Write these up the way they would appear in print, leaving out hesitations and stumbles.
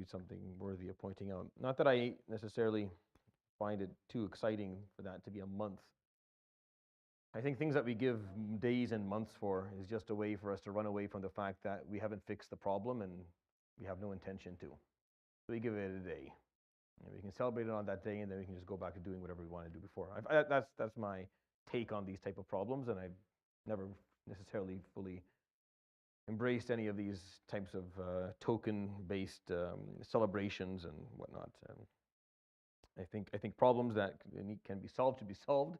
something worthy of pointing out. Not that I necessarily find it too exciting for that to be a month. I think things that we give days and months for is just a way for us to run away from the fact that we haven't fixed the problem and we have no intention to. So we give it a day. And we can celebrate it on that day, and then we can just go back to doing whatever we want to do before. That's my take on these type of problems, and I've never necessarily fully embraced any of these types of token-based celebrations and whatnot. I think problems that can be solved should be solved,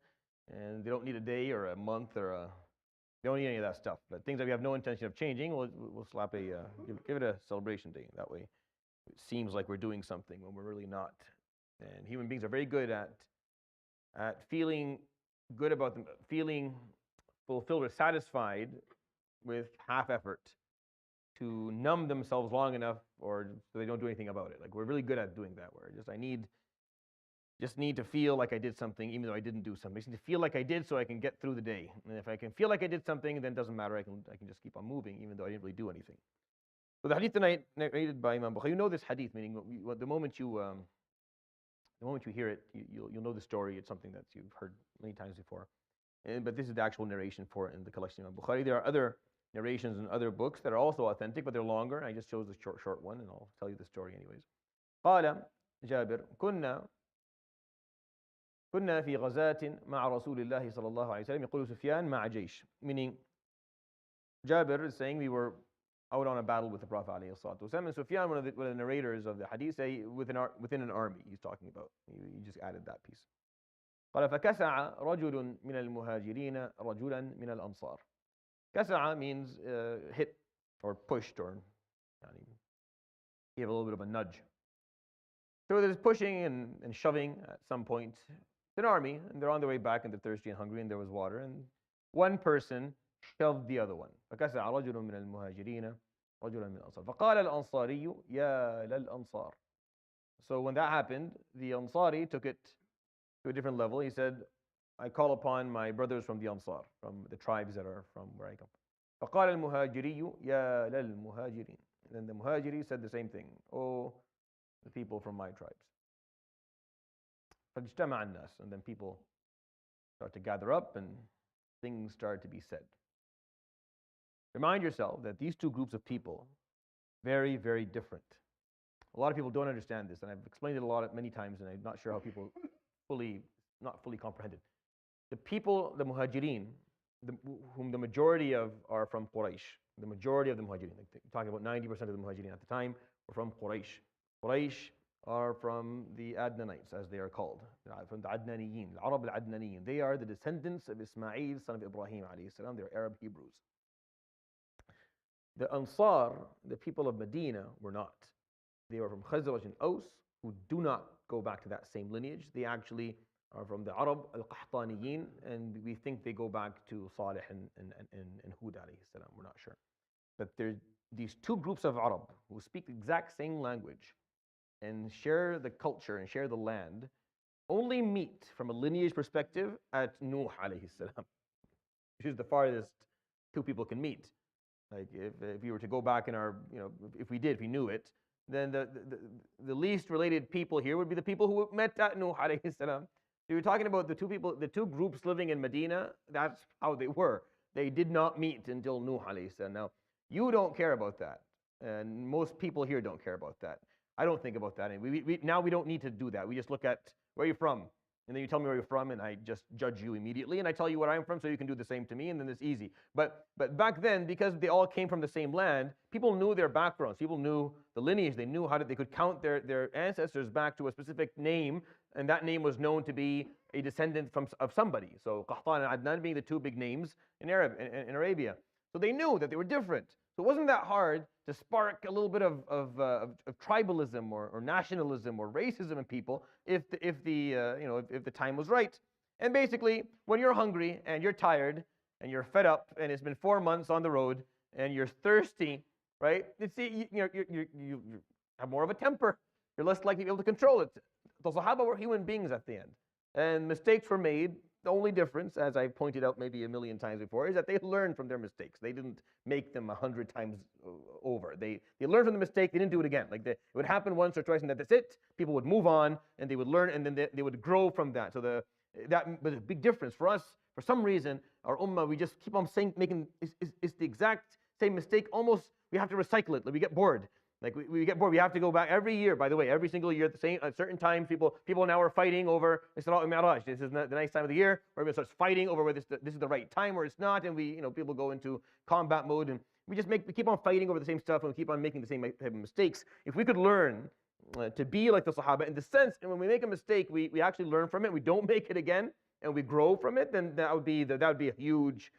and they don't need a day or a month or they don't need any of that stuff. But things that we have no intention of changing, we'll slap give it a celebration day. That way, it seems like we're doing something when we're really not. And human beings are very good at feeling good about them, feeling fulfilled or satisfied with half effort to numb themselves long enough, or so they don't do anything about it. Like, we're really good at doing that. Where I need to feel like I did something, even though I didn't do something. I just need to feel like I did, so I can get through the day. And if I can feel like I did something, then it doesn't matter. I can just keep on moving, even though I didn't really do anything. So the hadith tonight narrated by Imam Bukhari. You know this hadith, meaning the moment you hear it, you'll know the story. It's something that you've heard many times before. But this is the actual narration for it in the collection of Imam Bukhari. There are other narrations in other books that are also authentic, but they're longer. I just chose the short one, and I'll tell you the story anyways. قال جابر كنا في غزاة مع رسول الله صلى الله عليه وسلم يقول سفيان مع جيش. Meaning, Jabir is saying we were out on a battle with the Prophet عليه الصلاة والسلام. And Sufyan, one of the narrators of the hadith, say within an army he's talking about. He just added that piece. قال فكسع رجل من المهاجرين رجلا من الأنصار. كسع means hit or pushed or gave a little bit of a nudge. So there's pushing and shoving at some point. It's an army, and they're on their way back, and they're thirsty and hungry, and there was water, and one person shoved the other one. فكسع رجل من المهاجرين رجلا من الأنصار. فقال الأنصاري يا للأنصار. So when that happened, the Ansari took it to a different level. He said, I call upon my brothers from the Ansar, from the tribes that are from where I come. فقال المهاجري يا للمهاجرين. And then the Muhajiri said the same thing. Oh, the people from my tribes. فاجتمع الناس. And then people start to gather up and things start to be said. Remind yourself that these two groups of people, very, very different. A lot of people don't understand this, and I've explained it many times, and I'm not sure how people not fully comprehended. The people, the Muhajirin, whom the majority of are from Quraysh. The majority of the Muhajirin, talking about 90% of the Muhajirin at the time, were from Quraysh. Quraysh are from the Adnanites, as they are called, from the Adnaniyin, the Arab al-Adnaniyin. They are the descendants of Ismail, son of Ibrahim alayhi salam. They're Arab Hebrews. The Ansar, the people of Medina, were not. They were from Khazraj and Aus, who do not go back to that same lineage. They actually are from the Arab al-Qahtaniyin, and we think they go back to Salih and Hud alayhi salam. We're not sure. But there's these two groups of Arab who speak the exact same language and share the culture and share the land, only meet from a lineage perspective at Nuh alayhi salam, which is the farthest two people can meet. Like if you were to go back in our, if we knew it, then the least related people here would be the people who met at Nuh alayhi salam. So you're talking about the two groups living in Medina. That's how they were. They did not meet until Nuh alayhi salam. Now, you don't care about that, and most people here don't care about that. I don't think about that. And now we don't need to do that. We just look at where you're from, and then you tell me where you're from, and I just judge you immediately, and I tell you where I'm from, so you can do the same to me, and then it's easy. But back then, because they all came from the same land, people knew their backgrounds. People knew the lineage. They knew they could count their ancestors back to a specific name, and that name was known to be a descendant of somebody. So Qahtan and Adnan being the two big names in Arabia. So they knew that they were different. So it wasn't that hard to spark a little bit of tribalism or nationalism or racism in people if the time was right. And basically, when you're hungry and you're tired and you're fed up and it's been 4 months on the road and you're thirsty, right? You have more of a temper. You're less likely to be able to control it. The Sahaba were human beings at the end, and mistakes were made. The only difference, as I've pointed out maybe a million times before, is that they learned from their mistakes. They didn't make them 100 times over. They learned from the mistake. They didn't do it again. Like it would happen once or twice, and that's it. People would move on, and they would learn, and then they would grow from that. So that was a big difference for us. For some reason, our ummah, we just keep on saying, it's the exact same mistake. Almost we have to recycle it. Like we get bored. Like we get bored. We have to go back every year. By the way, every single year at certain times, people now are fighting over Isra and Mi'raj. This is the nice time of the year where everyone starts fighting over whether this is the right time or it's not, and people go into combat mode, and we keep on fighting over the same stuff, and we keep on making the same type of mistakes. If we could learn to be like the Sahaba in the sense, and when we make a mistake, we actually learn from it. We don't make it again, and we grow from it. Then that would be a huge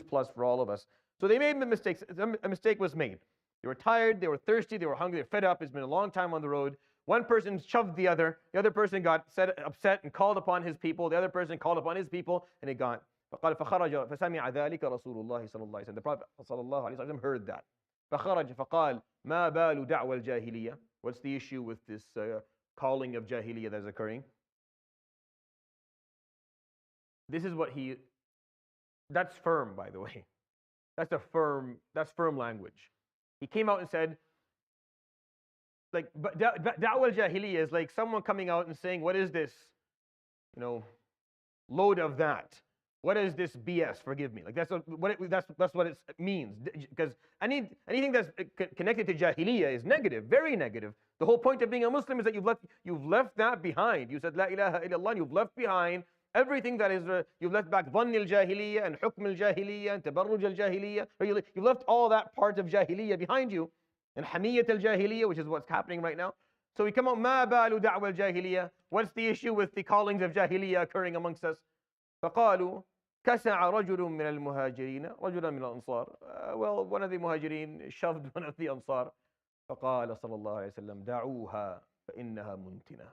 plus for all of us. So they made mistakes. A mistake was made. They were tired, they were thirsty, they were hungry, they were fed up. It's been a long time on the road. One person shoved the other person got upset and called upon his people. The other person called upon his people, and it got. فقال فخرج فسمع ذلك رسول الله صلى الله عليه وسلم. The Prophet صلى الله عليه وسلم heard that. فخرج فقال ما بال دعوى الجاهلية. What's the issue with this calling of jahiliyyah that is occurring? This is what that's firm, by the way. That's firm language. He came out and said, like, but da'wah al-jahiliyyah is like someone coming out and saying, what is this, load of that? What is this BS? Forgive me. Like that's what it means. Because anything that's connected to jahiliyyah is negative, very negative. The whole point of being a Muslim is that you've left that behind. You said la ilaha illallah, and you've left behind everything that is, you've left back dhann al-jahiliyyah and hukm al-jahiliyyah and tabarruj al-jahiliyyah. You've left all that part of jahiliyyah behind you. And hamiyyat al-jahiliyyah, which is what's happening right now. So we come out, ma balu da'wa al-jahiliyyah. What's the issue with the callings of jahiliyyah occurring amongst us? فقالوا كسع رجل من المهاجرين رجلا من الأنصار. Well, one of the muhajirin shoved one of the ansar. فقال صلى الله عليه وسلم دعوها فإنها منتنة.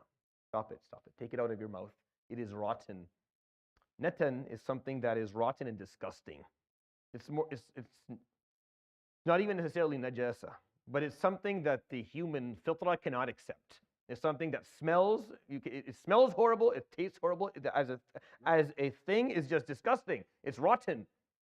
Stop it. Take it out of your mouth. It is rotten. Natan is something that is rotten and disgusting. It's not even necessarily najasa, but it's something that the human fitrah cannot accept. It's something that smells. It smells horrible. It tastes horrible. As a thing, is just disgusting. It's rotten,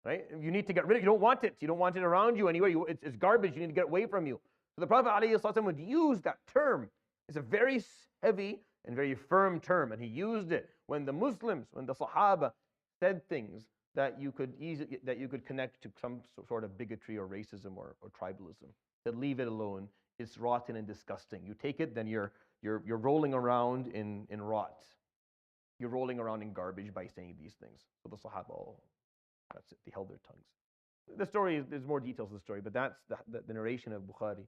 right? You need to get rid of it. You don't want it. You don't want it around you anyway. It's garbage. You need to get away from you. So the Prophet ﷺ would use that term. It's a very heavy and very firm term, and he used it when the Muslims, when the Sahaba said things that you could connect to some sort of bigotry or racism or tribalism. That leave it alone. It's rotten and disgusting. You take it, then you're rolling around in rot. You're rolling around in garbage by saying these things. So the Sahaba, that's it. They held their tongues. The story, there's more details of the story, but that's the narration of Bukhari.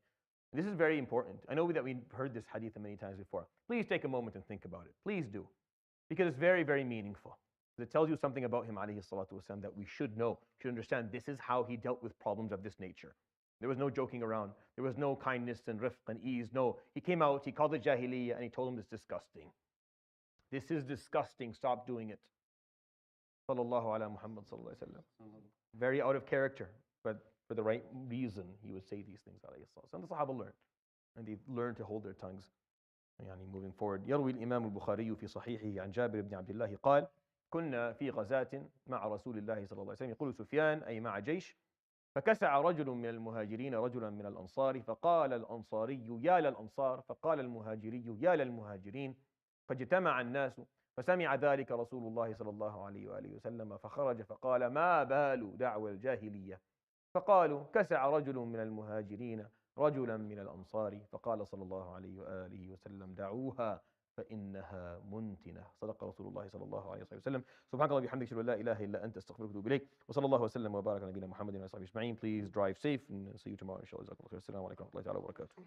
This is very important. I know that we've heard this hadith many times before. Please take a moment and think about it. Please do. Because it's very, very meaningful. It tells you something about him, alayhi salatu wasalam, that we should know, should understand. This is how he dealt with problems of this nature. There was no joking around. There was no kindness and rifq and ease. No, he came out, he called it jahiliyyah, and he told him it's disgusting. This is disgusting. Stop doing it. Sallallahu ala Muhammad sallallahu alayhi wa sallam. Very out of character, but for the right reason, he would say these things. And the Sahaba learned. And they learned to hold their tongues. Moving forward. يروي الإمام البخاري في صحيحه عن جابر بن عبد الله قال كنا في غزاة مع رسول الله صلى الله عليه وسلم. يقول سفيان أي مع جيش. فكسع رجل من المهاجرين رجلا من الأنصار فقال الأنصاري يا للأنصار فقال المهاجري يا للمهاجرين فاجتمع الناس فسمع ذلك رسول الله صلى الله عليه وآله وسلم فخرج فقال ما بال دعوى الجاهلية فقالوا كسع رجل من المهاجرين رجلا من الأنصار فقال صلى الله عليه وآله وسلم دعوها فإنها منتنة. صدق رسول الله صلى الله عليه وسلم. سبحانك اللهم وبحمدك أشهد أن لا إله إلا أنت أستغفرك وأتوب إليك وصلى الله وسلم وبارك على نبينا محمد وعلى آله وصحبه أجمعين. Please drive safe and see you tomorrow inshallah. السلام عليكم ورحمة الله تعالى وبركاته.